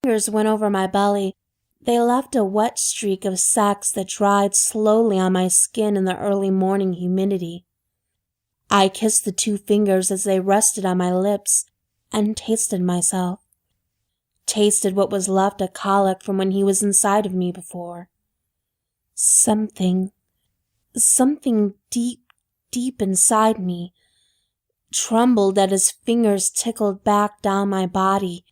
fingers went over my belly. They left a wet streak of sex that dried slowly on my skin in the early morning humidity. I kissed the 2 fingers as they rested on my lips and tasted myself. Tasted what was left of Kalak from when he was inside of me before. Something deep, deep inside me trembled as his fingers tickled back down my body,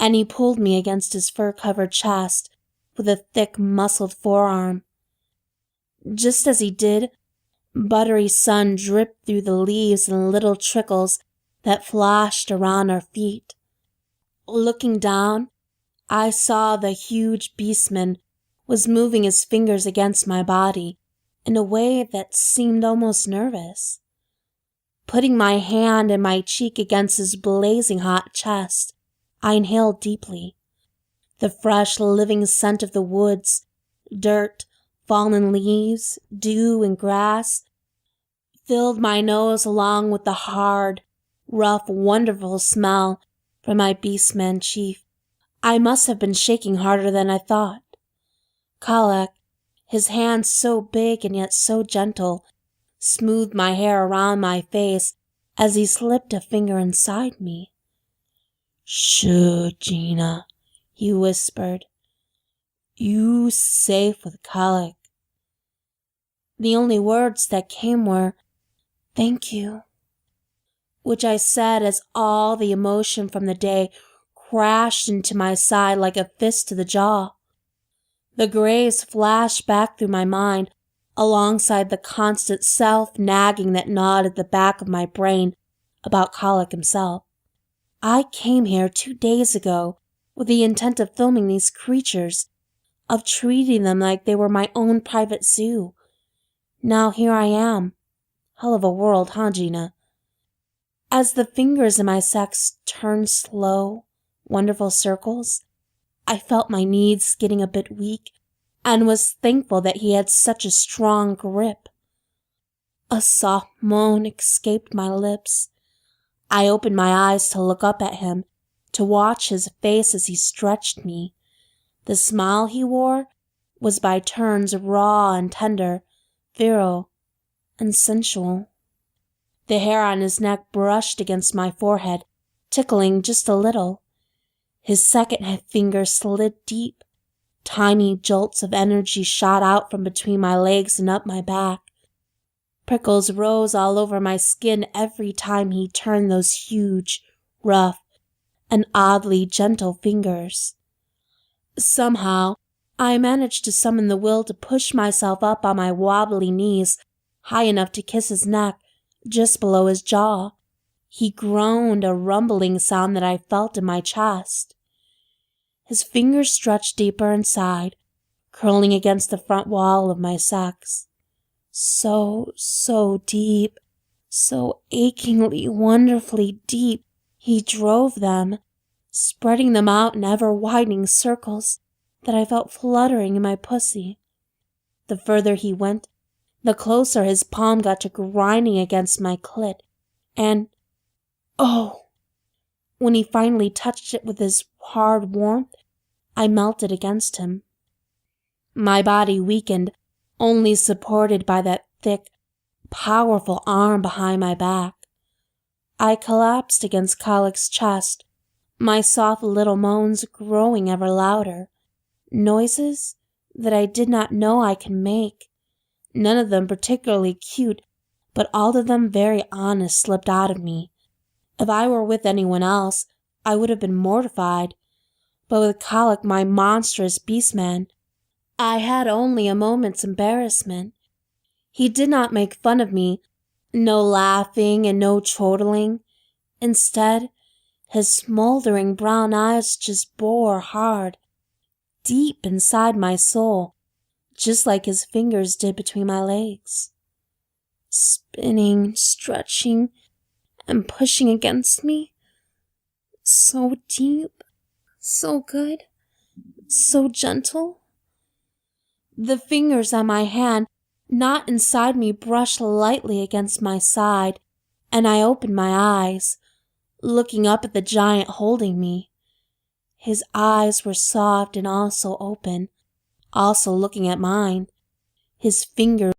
and he pulled me against his fur-covered chest with a thick, muscled forearm. Just as he did, buttery sun dripped through the leaves in little trickles that flashed around our feet. Looking down, I saw the huge beastman was moving his fingers against my body in a way that seemed almost nervous. Putting my hand and my cheek against his blazing hot chest, I inhaled deeply. The fresh, living scent of the woods, dirt, fallen leaves, dew, and grass filled my nose along with the hard, rough, wonderful smell from my beastman chief. I must have been shaking harder than I thought. Kalak, his hands so big and yet so gentle, smoothed my hair around my face as he slipped a finger inside me. "Shh, Gina," he whispered. "You safe with Kalak." The only words that came were, "Thank you," which I said as all the emotion from the day crashed into my side like a fist to the jaw. The grays flashed back through my mind alongside the constant self-nagging that gnawed at the back of my brain about Kalak himself. I came here 2 days ago with the intent of filming these creatures, of treating them like they were my own private zoo. Now here I am. Hell of a world, huh, Gina? As the fingers in my sex turned slow, wonderful circles, I felt my knees getting a bit weak and was thankful that he had such a strong grip. A soft moan escaped my lips. I opened my eyes to look up at him, to watch his face as he stretched me. The smile he wore was by turns raw and tender, virile and sensual. The hair on his neck brushed against my forehead, tickling just a little. His second finger slid deep. Tiny jolts of energy shot out from between my legs and up my back. Prickles rose all over my skin every time he turned those huge, rough, and oddly gentle fingers. Somehow, I managed to summon the will to push myself up on my wobbly knees high enough to kiss his neck just below his jaw. He groaned, a rumbling sound that I felt in my chest. His fingers stretched deeper inside, curling against the front wall of my sex. So deep, so achingly, wonderfully deep, he drove them, spreading them out in ever-widening circles that I felt fluttering in my pussy. The further he went, the closer his palm got to grinding against my clit, and, oh, when he finally touched it with his hard warmth, I melted against him. My body weakened, only supported by that thick, powerful arm behind my back. I collapsed against Kalak's chest, my soft little moans growing ever louder, noises that I did not know I could make. None of them particularly cute, but all of them very honest slipped out of me. If I were with anyone else, I would have been mortified, but with Kalak, my monstrous beastman, I had only a moment's embarrassment. He did not make fun of me, no laughing and no chortling. Instead, his smoldering brown eyes just bore hard, deep inside my soul, just like his fingers did between my legs. Spinning, stretching, and pushing against me. So deep, so good, so gentle. The fingers on my hand, not inside me, brushed lightly against my side, and I opened my eyes, looking up at the giant holding me. His eyes were soft and also open, also looking at mine. His fingers